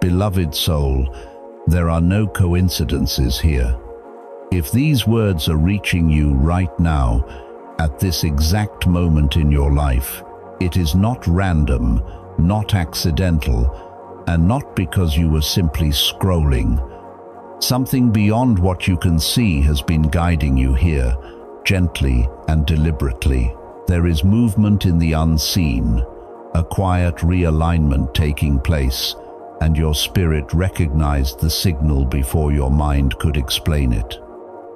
Beloved soul, there are no coincidences here. If these words are reaching you right now, at this exact moment in your life, it is not random, not accidental, and not because you were simply scrolling. Something beyond what you can see has been guiding you here, gently and deliberately. There is movement in the unseen, a quiet realignment taking place, and your spirit recognized the signal before your mind could explain it.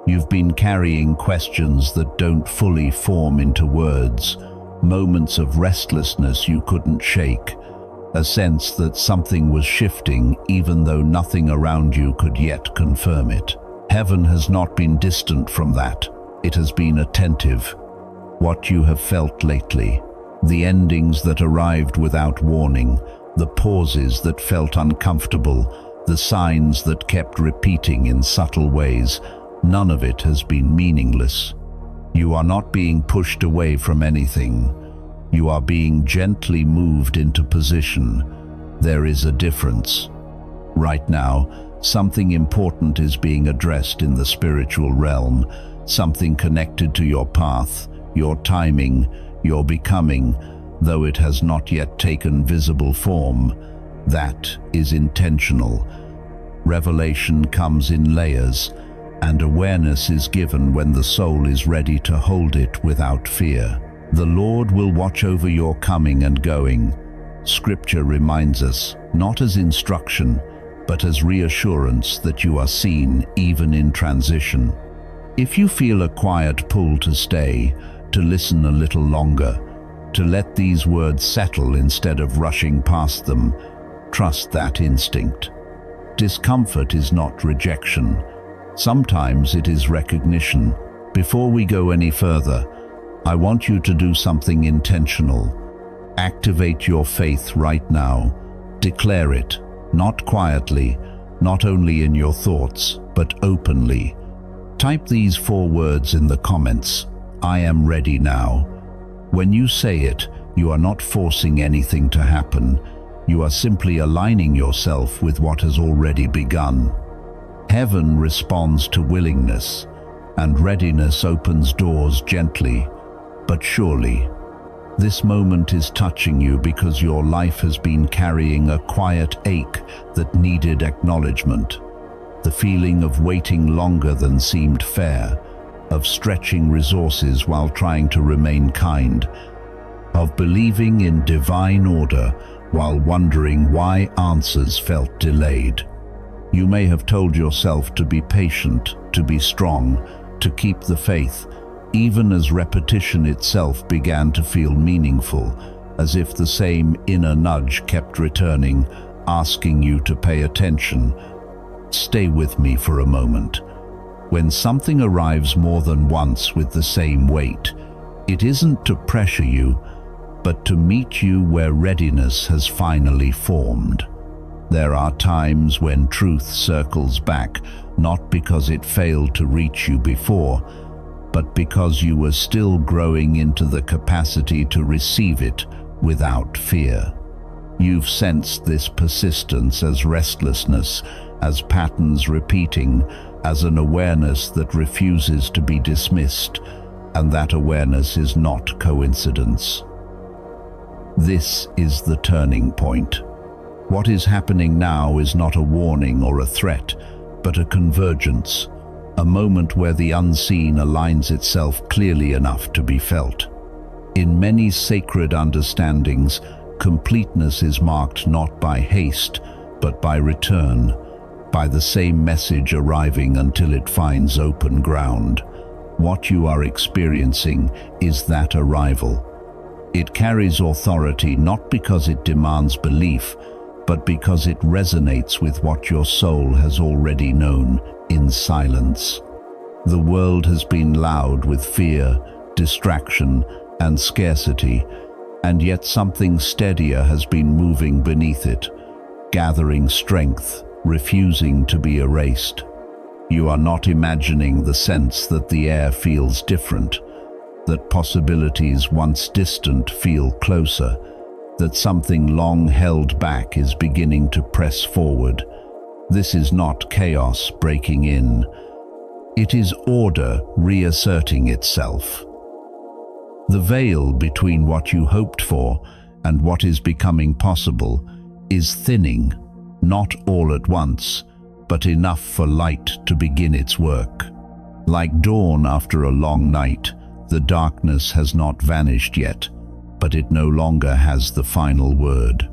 You've been carrying questions that don't fully form into words, moments of restlessness you couldn't shake, a sense that something was shifting even though nothing around you could yet confirm it. Heaven has not been distant from that. It has been attentive. What you have felt lately, the endings that arrived without warning, the pauses that felt uncomfortable, the signs that kept repeating in subtle ways, none of it has been meaningless. You are not being pushed away from anything. You are being gently moved into position. There is a difference. Right now, something important is being addressed in the spiritual realm, something connected to your path, your timing, your becoming, though it has not yet taken visible form. That is intentional. Revelation comes in layers, and awareness is given when the soul is ready to hold it without fear. The Lord will watch over your coming and going. Scripture reminds us, not as instruction, but as reassurance that you are seen even in transition. If you feel a quiet pull to stay, to listen a little longer, to let these words settle instead of rushing past them, trust that instinct. Discomfort is not rejection. Sometimes it is recognition. Before we go any further, I want you to do something intentional. Activate your faith right now. Declare it, not quietly, not only in your thoughts, but openly. Type these 4 words in the comments. I am ready now. When you say it, you are not forcing anything to happen. You are simply aligning yourself with what has already begun. Heaven responds to willingness, and readiness opens doors gently, but surely. This moment is touching you because your life has been carrying a quiet ache that needed acknowledgement. The feeling of waiting longer than seemed fair, of stretching resources while trying to remain kind, of believing in divine order while wondering why answers felt delayed. You may have told yourself to be patient, to be strong, to keep the faith, even as repetition itself began to feel meaningful, as if the same inner nudge kept returning, asking you to pay attention. Stay with me for a moment. When something arrives more than once with the same weight, it isn't to pressure you, but to meet you where readiness has finally formed. There are times when truth circles back, not because it failed to reach you before, but because you were still growing into the capacity to receive it without fear. You've sensed this persistence as restlessness, as patterns repeating, as an awareness that refuses to be dismissed, and that awareness is not coincidence. This is the turning point. What is happening now is not a warning or a threat, but a convergence, a moment where the unseen aligns itself clearly enough to be felt. In many sacred understandings, completeness is marked not by haste, but by return, by the same message arriving until it finds open ground. What you are experiencing is that arrival. It carries authority not because it demands belief, but because it resonates with what your soul has already known in silence. The world has been loud with fear, distraction, and scarcity, and yet something steadier has been moving beneath it, gathering strength, refusing to be erased. You are not imagining the sense that the air feels different, that possibilities once distant feel closer. that something long held back is beginning to press forward. This is not chaos breaking in. It is order reasserting itself. The veil between what you hoped for and what is becoming possible is thinning, not all at once, but enough for light to begin its work. Like dawn after a long night, the darkness has not vanished yet, but it no longer has the final word.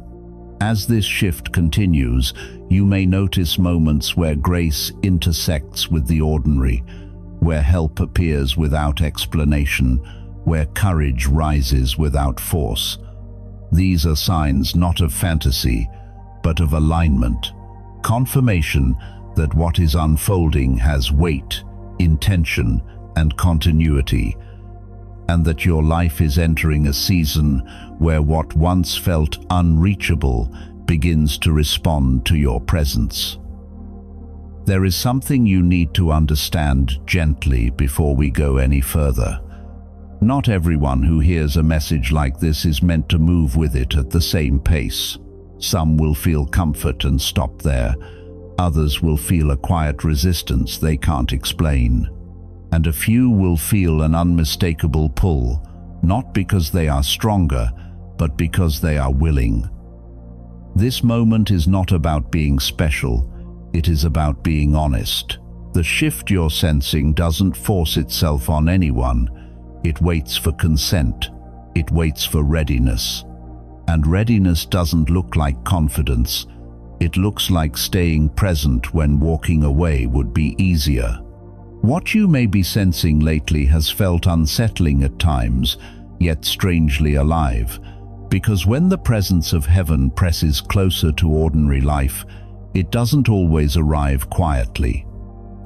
As this shift continues, you may notice moments where grace intersects with the ordinary, where help appears without explanation, where courage rises without force. These are signs not of fantasy, but of alignment, confirmation that what is unfolding has weight, intention, and continuity, and that your life is entering a season where what once felt unreachable begins to respond to your presence. There is something you need to understand gently before we go any further. Not everyone who hears a message like this is meant to move with it at the same pace. Some will feel comfort and stop there. Others will feel a quiet resistance they can't explain. And a few will feel an unmistakable pull, not because they are stronger, but because they are willing. This moment is not about being special, it is about being honest. The shift you're sensing doesn't force itself on anyone. It waits for consent. It waits for readiness. And readiness doesn't look like confidence. It looks like staying present when walking away would be easier. What you may be sensing lately has felt unsettling at times, yet strangely alive, because when the presence of heaven presses closer to ordinary life, it doesn't always arrive quietly.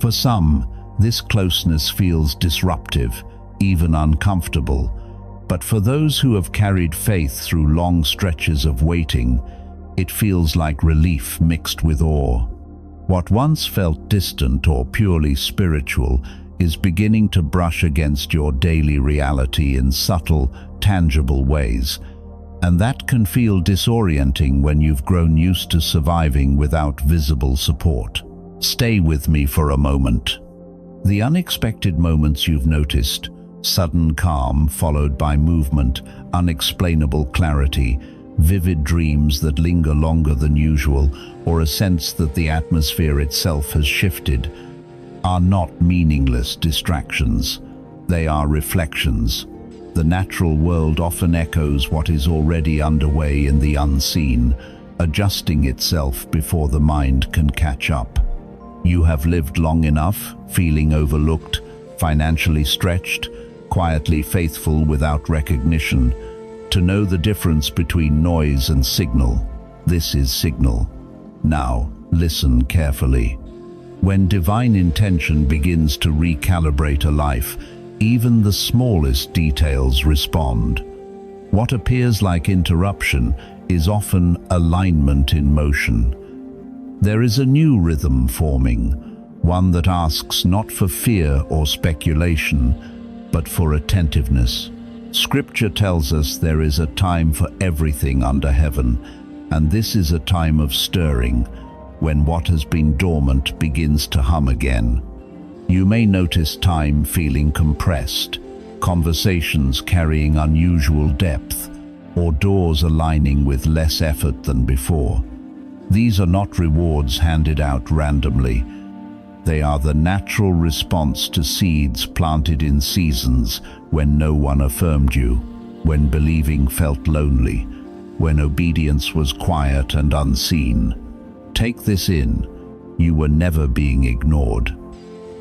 For some, this closeness feels disruptive, even uncomfortable, but for those who have carried faith through long stretches of waiting, it feels like relief mixed with awe. What once felt distant or purely spiritual is beginning to brush against your daily reality in subtle, tangible ways, and that can feel disorienting when you've grown used to surviving without visible support. Stay with me for a moment. The unexpected moments you've noticed, sudden calm followed by movement, unexplainable clarity, vivid dreams that linger longer than usual, or a sense that the atmosphere itself has shifted, are not meaningless distractions. They are reflections. The natural world often echoes what is already underway in the unseen, adjusting itself before the mind can catch up. You have lived long enough, feeling overlooked, financially stretched, quietly faithful without recognition, to know the difference between noise and signal. This is signal. Now, listen carefully. When divine intention begins to recalibrate a life, even the smallest details respond. What appears like interruption is often alignment in motion. There is a new rhythm forming, one that asks not for fear or speculation, but for attentiveness. Scripture tells us there is a time for everything under heaven, and this is a time of stirring, when what has been dormant begins to hum again. You may notice time feeling compressed, conversations carrying unusual depth, or doors aligning with less effort than before. These are not rewards handed out randomly. They are the natural response to seeds planted in seasons when no one affirmed you, when believing felt lonely, when obedience was quiet and unseen. Take this in. You were never being ignored.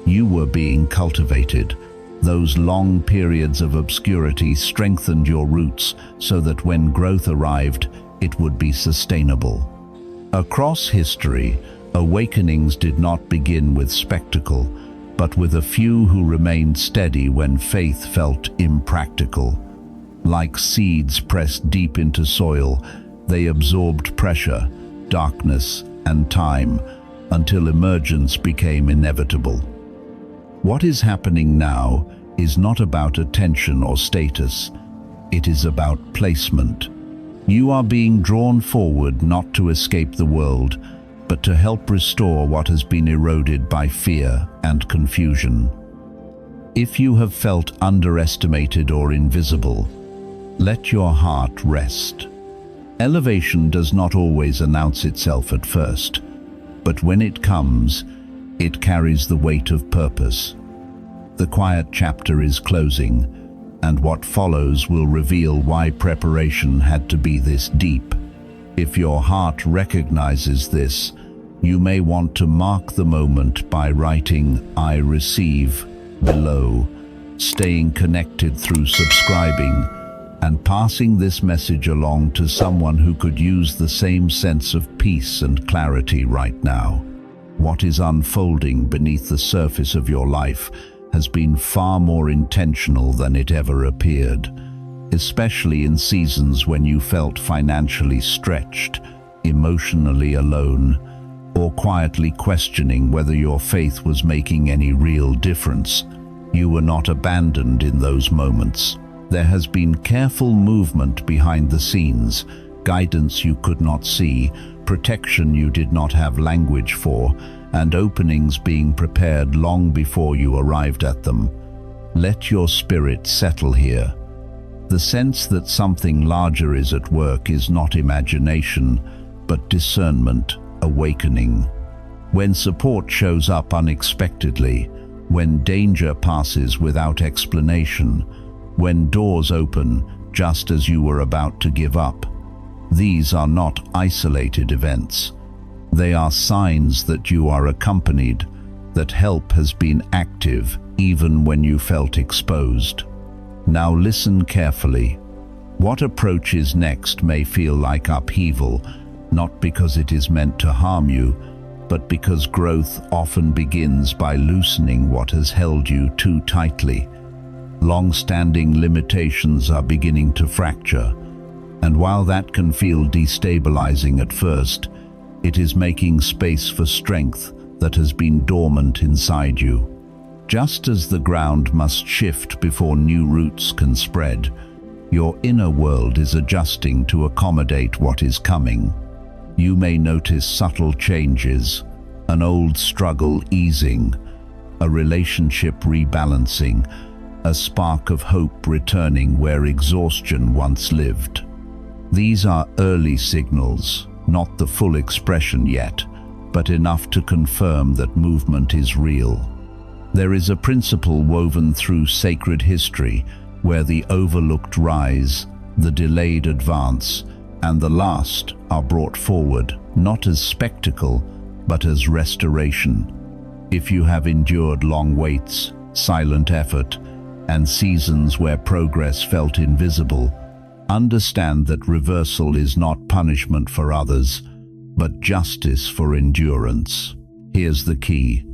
You were being cultivated. Those long periods of obscurity strengthened your roots so that when growth arrived, it would be sustainable. Across history, awakenings did not begin with spectacle, but with a few who remained steady when faith felt impractical. Like seeds pressed deep into soil, they absorbed pressure, darkness, and time, until emergence became inevitable. What is happening now is not about attention or status. It is about placement. You are being drawn forward not to escape the world, but to help restore what has been eroded by fear and confusion. If you have felt underestimated or invisible, let your heart rest. Elevation does not always announce itself at first, but when it comes, it carries the weight of purpose. The quiet chapter is closing, and what follows will reveal why preparation had to be this deep. If your heart recognizes this, you may want to mark the moment by writing "I receive" below, staying connected through subscribing, and passing this message along to someone who could use the same sense of peace and clarity right now. What is unfolding beneath the surface of your life has been far more intentional than it ever appeared, especially in seasons when you felt financially stretched, emotionally alone, or quietly questioning whether your faith was making any real difference. You were not abandoned in those moments. There has been careful movement behind the scenes, guidance you could not see, protection you did not have language for, and openings being prepared long before you arrived at them. Let your spirit settle here. The sense that something larger is at work is not imagination, but discernment, awakening. When support shows up unexpectedly, when danger passes without explanation, when doors open just as you were about to give up, these are not isolated events. They are signs that you are accompanied, that help has been active even when you felt exposed. Now listen carefully. What approaches next may feel like upheaval, not because it is meant to harm you, but because growth often begins by loosening what has held you too tightly. Long-standing limitations are beginning to fracture, and while that can feel destabilizing at first, it is making space for strength that has been dormant inside you. Just as the ground must shift before new roots can spread, your inner world is adjusting to accommodate what is coming. You may notice subtle changes, an old struggle easing, a relationship rebalancing, a spark of hope returning where exhaustion once lived. These are early signals, not the full expression yet, but enough to confirm that movement is real. There is a principle woven through sacred history where the overlooked rise, the delayed advance, and the last are brought forward, not as spectacle, but as restoration. If you have endured long waits, silent effort, and seasons where progress felt invisible, understand that reversal is not punishment for others, but justice for endurance. Here's the key.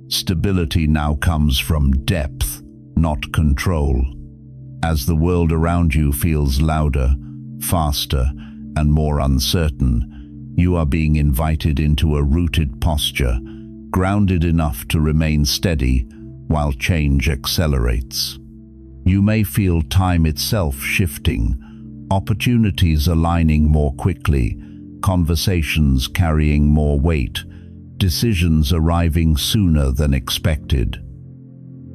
Stability now comes from depth, not control. As the world around you feels louder, faster, and more uncertain, you are being invited into a rooted posture, grounded enough to remain steady while change accelerates. You may feel time itself shifting, opportunities aligning more quickly, conversations carrying more weight, decisions arriving sooner than expected.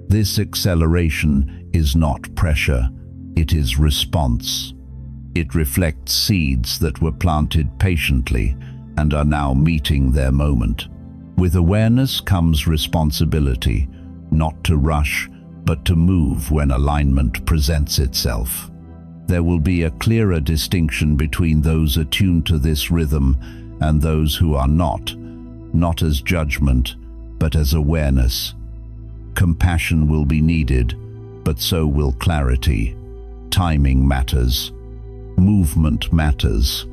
This acceleration is not pressure, it is response. It reflects seeds that were planted patiently and are now meeting their moment. With awareness comes responsibility, not to rush, but to move when alignment presents itself. There will be a clearer distinction between those attuned to this rhythm and those who are not as judgment, but as awareness. Compassion will be needed, but so will clarity. Timing matters. Movement matters.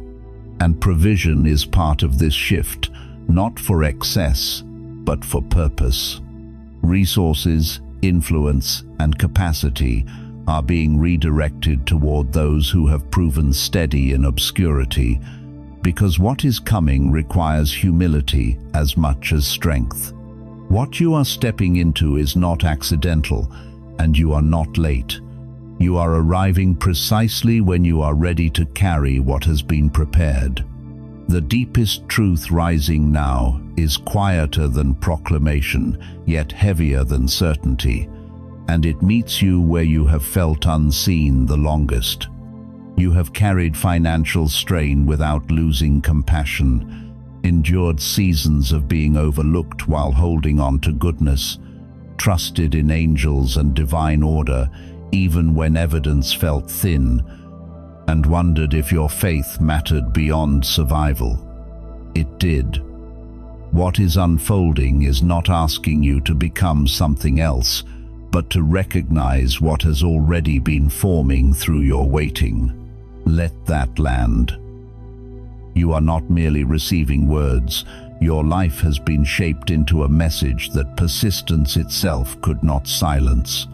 And provision is part of this shift, not for excess, but for purpose. Resources, influence, and capacity are being redirected toward those who have proven steady in obscurity, because what is coming requires humility as much as strength. What you are stepping into is not accidental, and you are not late. You are arriving precisely when you are ready to carry what has been prepared. The deepest truth rising now is quieter than proclamation, yet heavier than certainty, and it meets you where you have felt unseen the longest. You have carried financial strain without losing compassion, endured seasons of being overlooked while holding on to goodness, trusted in angels and divine order even when evidence felt thin, and wondered if your faith mattered beyond survival. It did. What is unfolding is not asking you to become something else, but to recognize what has already been forming through your waiting. Let that land. You are not merely receiving words. Your life has been shaped into a message that persistence itself could not silence.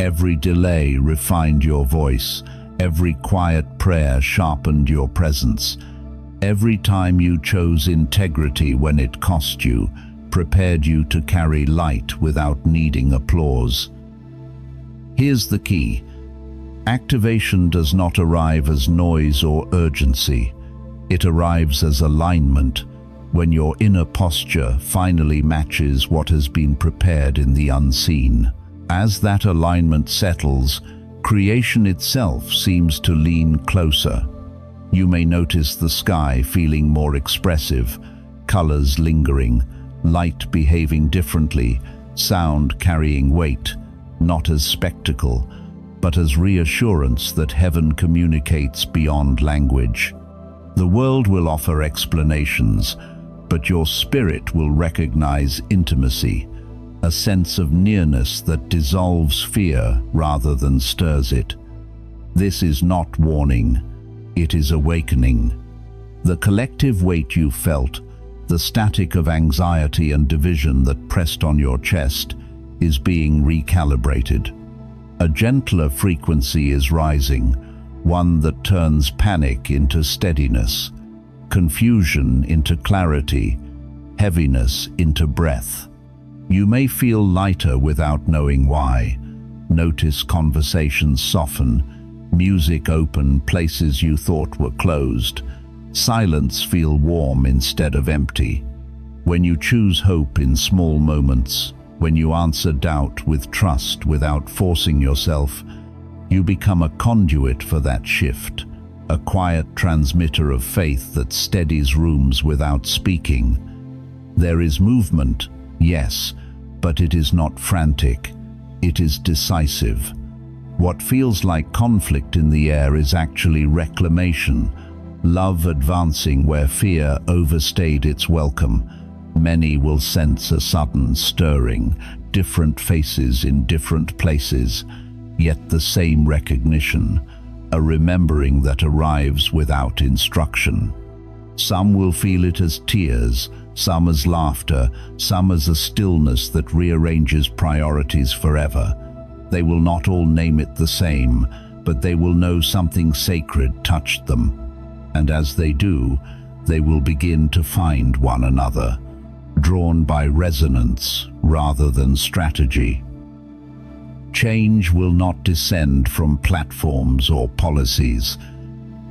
Every delay refined your voice. Every quiet prayer sharpened your presence. Every time you chose integrity when it cost you, prepared you to carry light without needing applause. Here's the key. Activation does not arrive as noise or urgency. It arrives as alignment, when your inner posture finally matches what has been prepared in the unseen. As that alignment settles, creation itself seems to lean closer. You may notice the sky feeling more expressive, colors lingering, light behaving differently, sound carrying weight, not as spectacle, but as reassurance that heaven communicates beyond language. The world will offer explanations, but your spirit will recognize intimacy, a sense of nearness that dissolves fear rather than stirs it. This is not warning, it is awakening. The collective weight you felt, the static of anxiety and division that pressed on your chest, is being recalibrated. A gentler frequency is rising, one that turns panic into steadiness, confusion into clarity, heaviness into breath. You may feel lighter without knowing why. Notice conversations soften, music open places you thought were closed, silence feel warm instead of empty. When you choose hope in small moments, when you answer doubt with trust without forcing yourself, you become a conduit for that shift, a quiet transmitter of faith that steadies rooms without speaking. There is movement, yes, but it is not frantic, it is decisive. What feels like conflict in the air is actually reclamation, love advancing where fear overstayed its welcome. Many will sense a sudden stirring, different faces in different places, yet the same recognition, a remembering that arrives without instruction. Some will feel it as tears, some as laughter, some as a stillness that rearranges priorities forever. They will not all name it the same, but they will know something sacred touched them. And as they do, they will begin to find one another, drawn by resonance rather than strategy. Change will not descend from platforms or policies.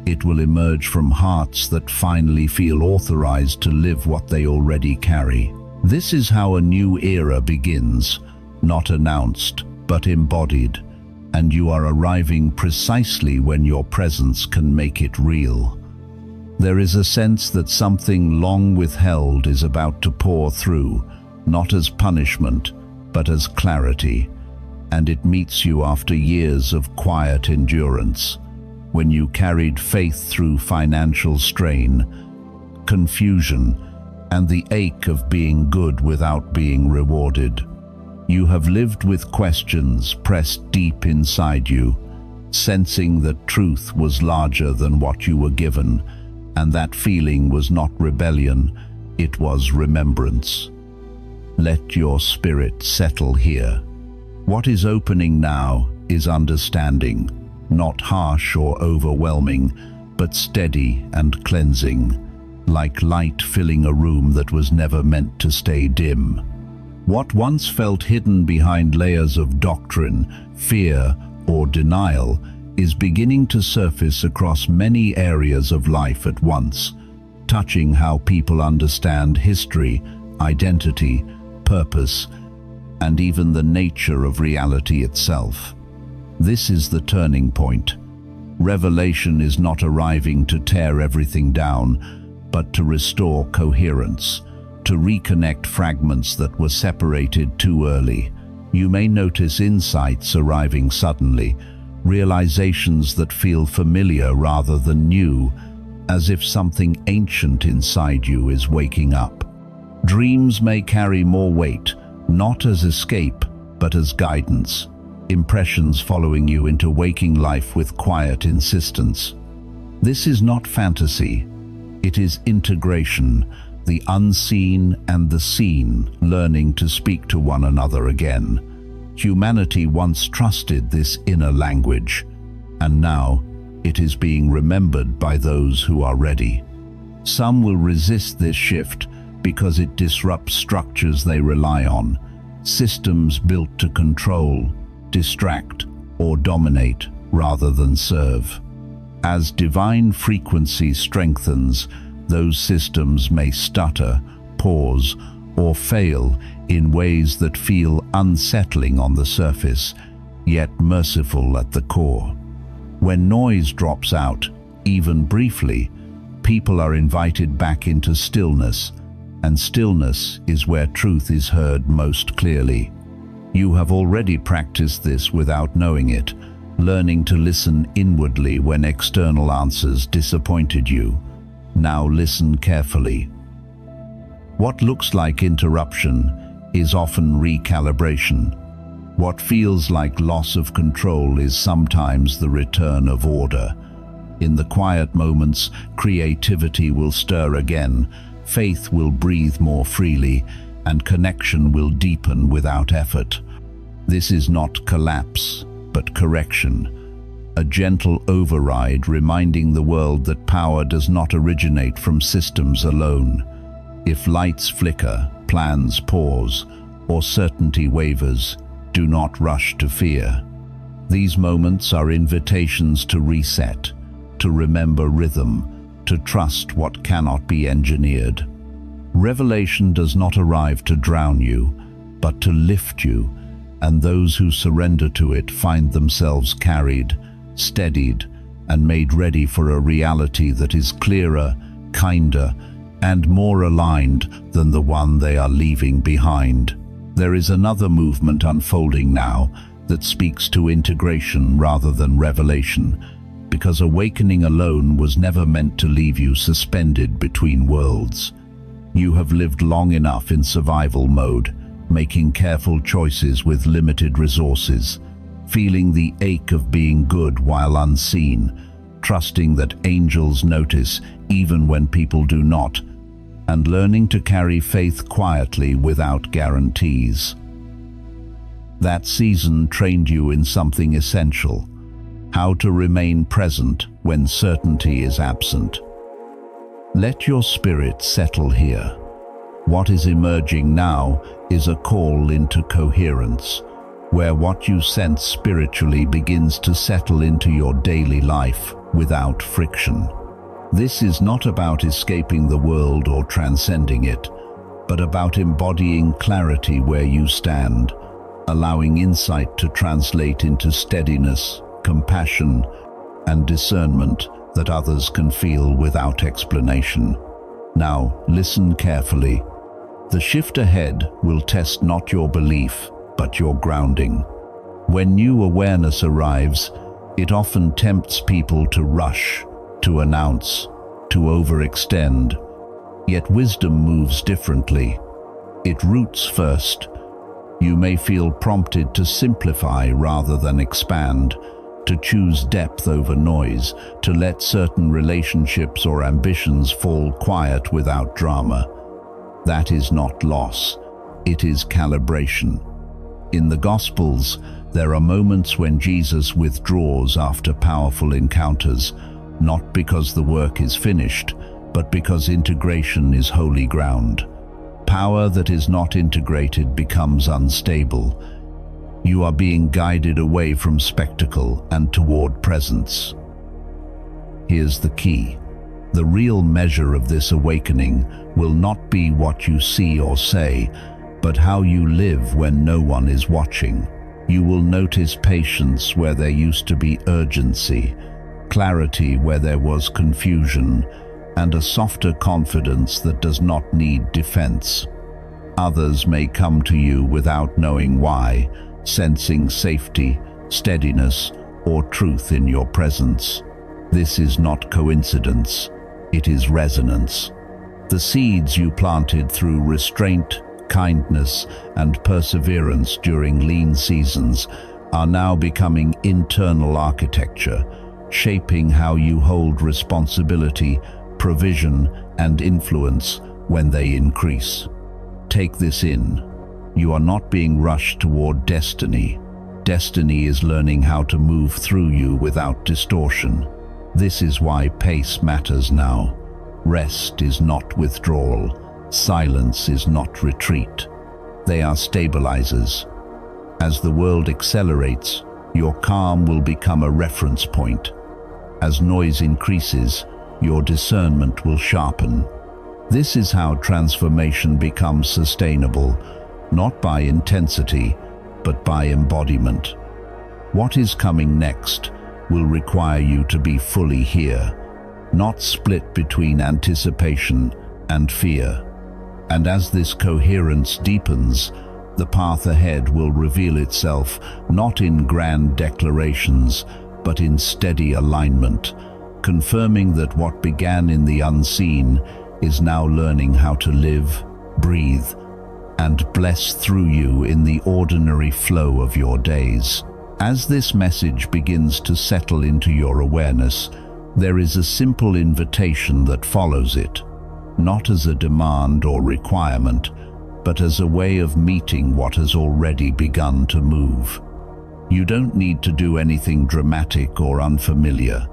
It will emerge from hearts that finally feel authorized to live what they already carry. This is how a new era begins, not announced, but embodied, and you are arriving precisely when your presence can make it real. There is a sense that something long withheld is about to pour through, not as punishment, but as clarity, and it meets you after years of quiet endurance, when you carried faith through financial strain, confusion, and the ache of being good without being rewarded. You have lived with questions pressed deep inside you, sensing that truth was larger than what you were given, and that feeling was not rebellion, it was remembrance. Let your spirit settle here. What is opening now is understanding, not harsh or overwhelming, but steady and cleansing, like light filling a room that was never meant to stay dim. What once felt hidden behind layers of doctrine, fear, or denial is beginning to surface across many areas of life at once, touching how people understand history, identity, purpose, and even the nature of reality itself. This is the turning point. Revelation is not arriving to tear everything down, but to restore coherence, to reconnect fragments that were separated too early. You may notice insights arriving suddenly, realizations that feel familiar rather than new, as if something ancient inside you is waking up. Dreams may carry more weight, not as escape, but as guidance, impressions following you into waking life with quiet insistence. This is not fantasy, it is integration, the unseen and the seen learning to speak to one another again. Humanity once trusted this inner language, and now it is being remembered by those who are ready. Some will resist this shift because it disrupts structures they rely on, systems built to control, distract, or dominate rather than serve. As divine frequency strengthens, those systems may stutter, pause, or fail in ways that feel unsettling on the surface, yet merciful at the core. When noise drops out, even briefly, people are invited back into stillness, and stillness is where truth is heard most clearly. You have already practiced this without knowing it, learning to listen inwardly when external answers disappointed you. Now listen carefully. What looks like interruption is often recalibration. What feels like loss of control is sometimes the return of order. In the quiet moments, creativity will stir again, faith will breathe more freely, and connection will deepen without effort. This is not collapse, but correction. A gentle override reminding the world that power does not originate from systems alone. If lights flicker, plans pause, or certainty wavers, do not rush to fear. These moments are invitations to reset, to remember rhythm, to trust what cannot be engineered. Revelation does not arrive to drown you, but to lift you, and those who surrender to it find themselves carried, steadied, and made ready for a reality that is clearer, kinder, and more aligned than the one they are leaving behind. There is another movement unfolding now that speaks to integration rather than revelation, because awakening alone was never meant to leave you suspended between worlds. You have lived long enough in survival mode, making careful choices with limited resources, feeling the ache of being good while unseen, trusting that angels notice even when people do not, and learning to carry faith quietly without guarantees. That season trained you in something essential: how to remain present when certainty is absent. Let your spirit settle here. What is emerging now is a call into coherence, where what you sense spiritually begins to settle into your daily life without friction. This is not about escaping the world or transcending it, but about embodying clarity where you stand, allowing insight to translate into steadiness, compassion, and discernment that others can feel without explanation. Now, listen carefully. The shift ahead will test not your belief, but your grounding. When new awareness arrives, it often tempts people to rush, to announce, to overextend. Yet wisdom moves differently. It roots first. You may feel prompted to simplify rather than expand, to choose depth over noise, to let certain relationships or ambitions fall quiet without drama. That is not loss, it is calibration. In the Gospels, there are moments when Jesus withdraws after powerful encounters, not because the work is finished, but because integration is holy ground. Power that is not integrated becomes unstable. You are being guided away from spectacle and toward presence. Here's the key. The real measure of this awakening will not be what you see or say, but how you live when no one is watching. You will notice patience where there used to be urgency, clarity where there was confusion, and a softer confidence that does not need defense. Others may come to you without knowing why, sensing safety, steadiness, or truth in your presence. This is not coincidence, it is resonance. The seeds you planted through restraint, kindness, and perseverance during lean seasons are now becoming internal architecture, shaping how you hold responsibility, provision, and influence when they increase. Take this in. You are not being rushed toward destiny. Destiny is learning how to move through you without distortion. This is why pace matters now. Rest is not withdrawal. Silence is not retreat. They are stabilizers. As the world accelerates, your calm will become a reference point. As noise increases, your discernment will sharpen. This is how transformation becomes sustainable, not by intensity, but by embodiment. What is coming next will require you to be fully here, not split between anticipation and fear. And as this coherence deepens, the path ahead will reveal itself not in grand declarations, but in steady alignment, confirming that what began in the unseen is now learning how to live, breathe, and bless through you in the ordinary flow of your days. As this message begins to settle into your awareness, there is a simple invitation that follows it, not as a demand or requirement, but as a way of meeting what has already begun to move. You don't need to do anything dramatic or unfamiliar.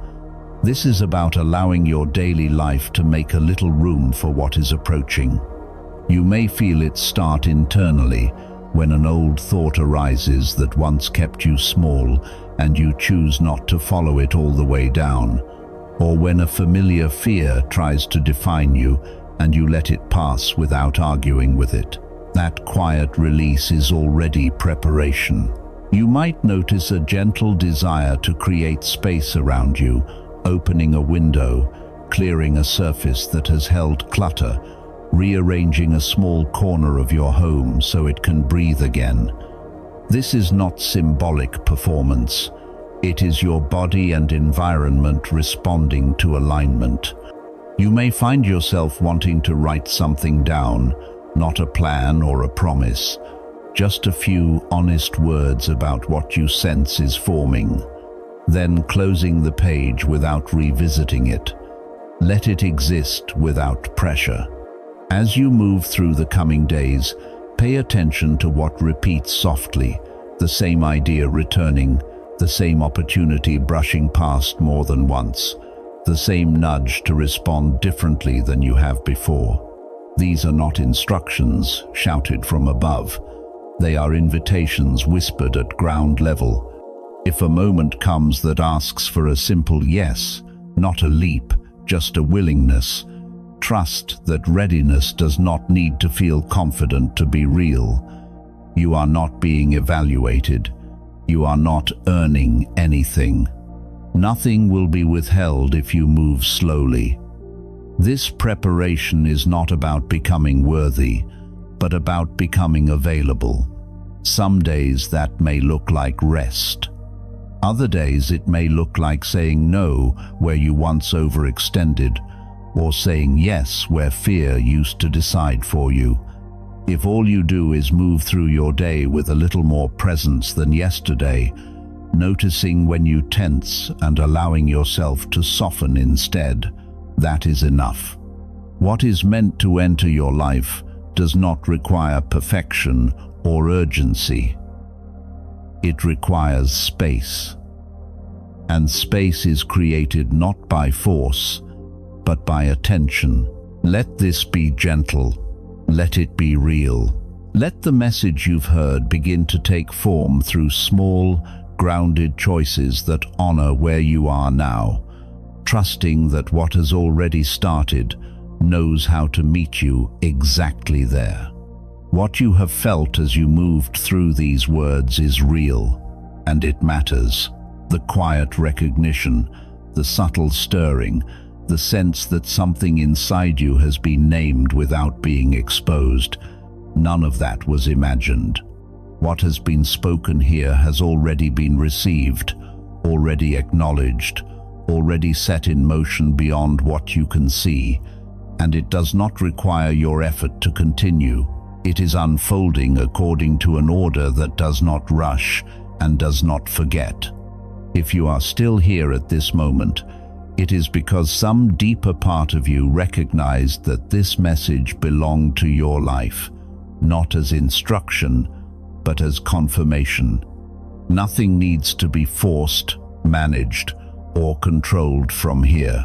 This is about allowing your daily life to make a little room for what is approaching. You may feel it start internally, when an old thought arises that once kept you small and you choose not to follow it all the way down, or when a familiar fear tries to define you and you let it pass without arguing with it. That quiet release is already preparation. You might notice a gentle desire to create space around you, opening a window, clearing a surface that has held clutter, rearranging a small corner of your home so it can breathe again. This is not symbolic performance. It is your body and environment responding to alignment. You may find yourself wanting to write something down, not a plan or a promise, just a few honest words about what you sense is forming. Then closing the page without revisiting it. Let it exist without pressure. As you move through the coming days, pay attention to what repeats softly, the same idea returning, the same opportunity brushing past more than once, the same nudge to respond differently than you have before. These are not instructions shouted from above. They are invitations whispered at ground level. If a moment comes that asks for a simple yes, not a leap, just a willingness, trust that readiness does not need to feel confident to be real. You are not being evaluated. You are not earning anything. Nothing will be withheld if you move slowly. This preparation is not about becoming worthy, but about becoming available. Some days that may look like rest. Other days it may look like saying no where you once overextended, or saying yes where fear used to decide for you. If all you do is move through your day with a little more presence than yesterday, noticing when you tense and allowing yourself to soften instead, that is enough. What is meant to enter your life does not require perfection or urgency. It requires space. And space is created not by force, but by attention. Let this be gentle. Let it be real. Let the message you've heard begin to take form through small, grounded choices that honor where you are now, trusting that what has already started knows how to meet you exactly there. What you have felt as you moved through these words is real, and it matters. The quiet recognition, the subtle stirring, the sense that something inside you has been named without being exposed, none of that was imagined. What has been spoken here has already been received, already acknowledged, already set in motion beyond what you can see, and it does not require your effort to continue. It is unfolding according to an order that does not rush and does not forget. If you are still here at this moment, it is because some deeper part of you recognized that this message belonged to your life, not as instruction, but as confirmation. Nothing needs to be forced, managed, or controlled from here.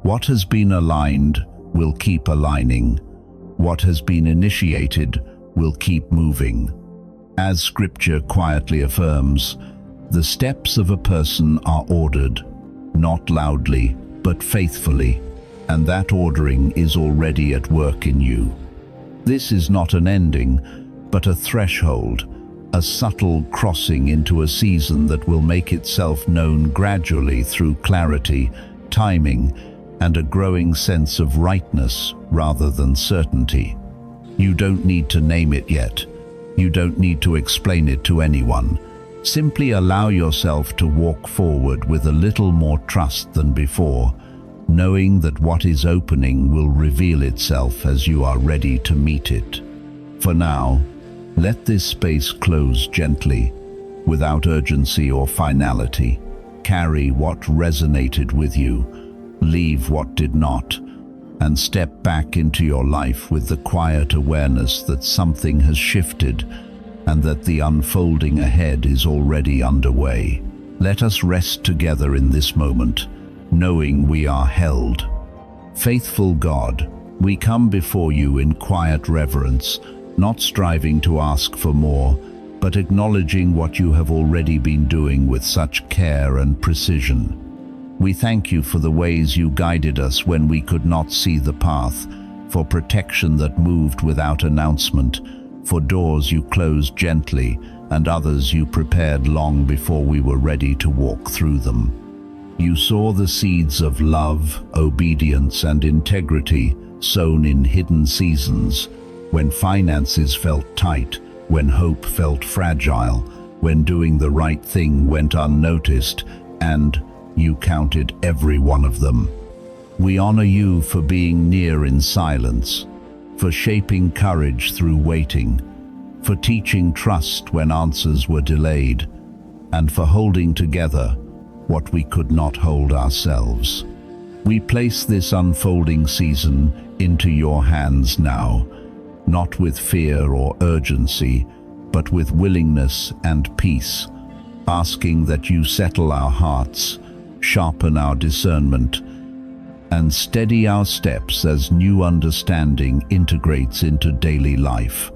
What has been aligned will keep aligning. What has been initiated will keep moving. As Scripture quietly affirms, the steps of a person are ordered, not loudly, but faithfully, and that ordering is already at work in you. This is not an ending, but a threshold, a subtle crossing into a season that will make itself known gradually through clarity, timing, and a growing sense of rightness rather than certainty. You don't need to name it yet. You don't need to explain it to anyone. Simply allow yourself to walk forward with a little more trust than before, knowing that what is opening will reveal itself as you are ready to meet it. For now, let this space close gently, without urgency or finality. Carry what resonated with you, leave what did not, and step back into your life with the quiet awareness that something has shifted and that the unfolding ahead is already underway. Let us rest together in this moment, knowing we are held. Faithful God, we come before you in quiet reverence, not striving to ask for more, but acknowledging what you have already been doing with such care and precision. We thank you for the ways you guided us when we could not see the path, for protection that moved without announcement, for doors you closed gently and others you prepared long before we were ready to walk through them. You saw the seeds of love, obedience, and integrity sown in hidden seasons, when finances felt tight, when hope felt fragile, when doing the right thing went unnoticed, and you counted every one of them. We honor you for being near in silence, for shaping courage through waiting, for teaching trust when answers were delayed, and for holding together what we could not hold ourselves. We place this unfolding season into your hands now, not with fear or urgency, but with willingness and peace, asking that you settle our hearts, sharpen our discernment, and steady our steps as new understanding integrates into daily life.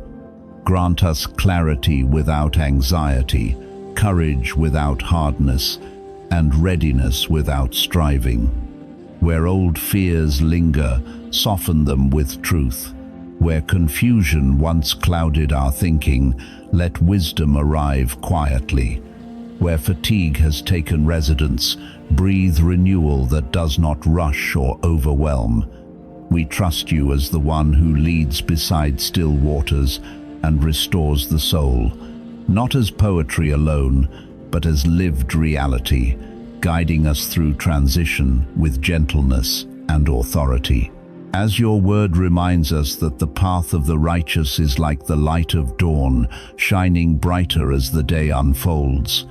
Grant us clarity without anxiety, courage without hardness, and readiness without striving. Where old fears linger, soften them with truth. Where confusion once clouded our thinking, let wisdom arrive quietly. Where fatigue has taken residence, breathe renewal that does not rush or overwhelm. We trust you as the one who leads beside still waters and restores the soul, not as poetry alone, but as lived reality, guiding us through transition with gentleness and authority. As your word reminds us that the path of the righteous is like the light of dawn, shining brighter as the day unfolds,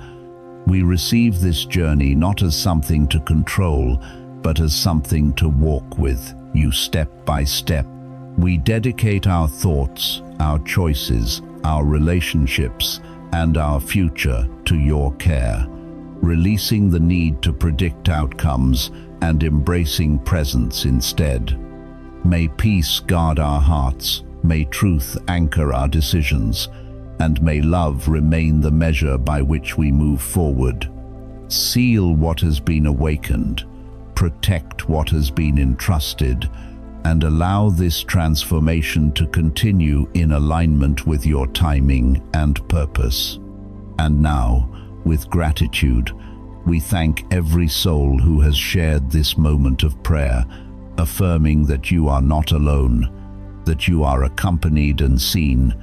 we receive this journey not as something to control, but as something to walk with you step by step. We dedicate our thoughts, our choices, our relationships, and our future to your care, releasing the need to predict outcomes and embracing presence instead. May peace guard our hearts, May truth anchor our decisions, and may love remain the measure by which we move forward. Seal what has been awakened, protect what has been entrusted, and allow this transformation to continue in alignment with your timing and purpose. And now, with gratitude, we thank every soul who has shared this moment of prayer, affirming that you are not alone, that you are accompanied and seen,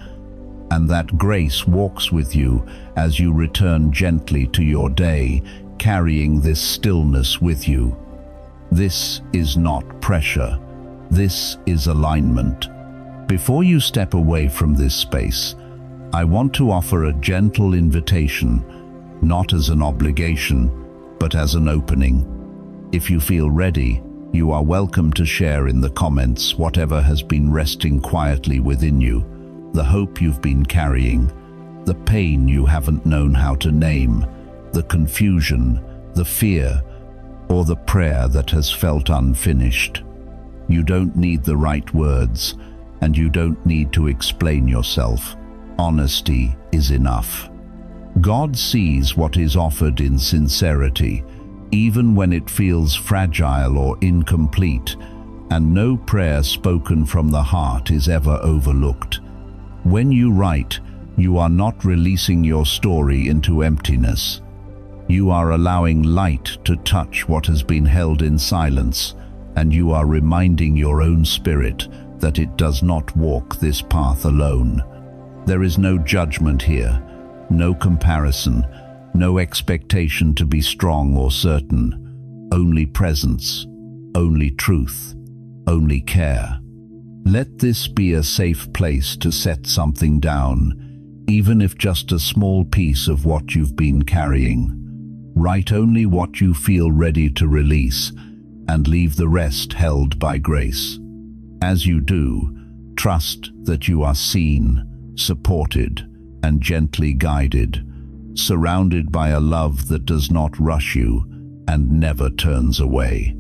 and that grace walks with you as you return gently to your day, carrying this stillness with you. This is not pressure. This is alignment. Before you step away from this space, I want to offer a gentle invitation, not as an obligation, but as an opening. If you feel ready, you are welcome to share in the comments whatever has been resting quietly within you, the hope you've been carrying, the pain you haven't known how to name, the confusion, the fear, or the prayer that has felt unfinished. You don't need the right words, and you don't need to explain yourself. Honesty is enough. God sees what is offered in sincerity, even when it feels fragile or incomplete, and no prayer spoken from the heart is ever overlooked. When you write, you are not releasing your story into emptiness. You are allowing light to touch what has been held in silence, and you are reminding your own spirit that it does not walk this path alone. There is no judgment here, no comparison, no expectation to be strong or certain, only presence, only truth, only care. Let this be a safe place to set something down, even if just a small piece of what you've been carrying. Write only what you feel ready to release, and leave the rest held by grace. As you do, trust that you are seen, supported, and gently guided, surrounded by a love that does not rush you and never turns away.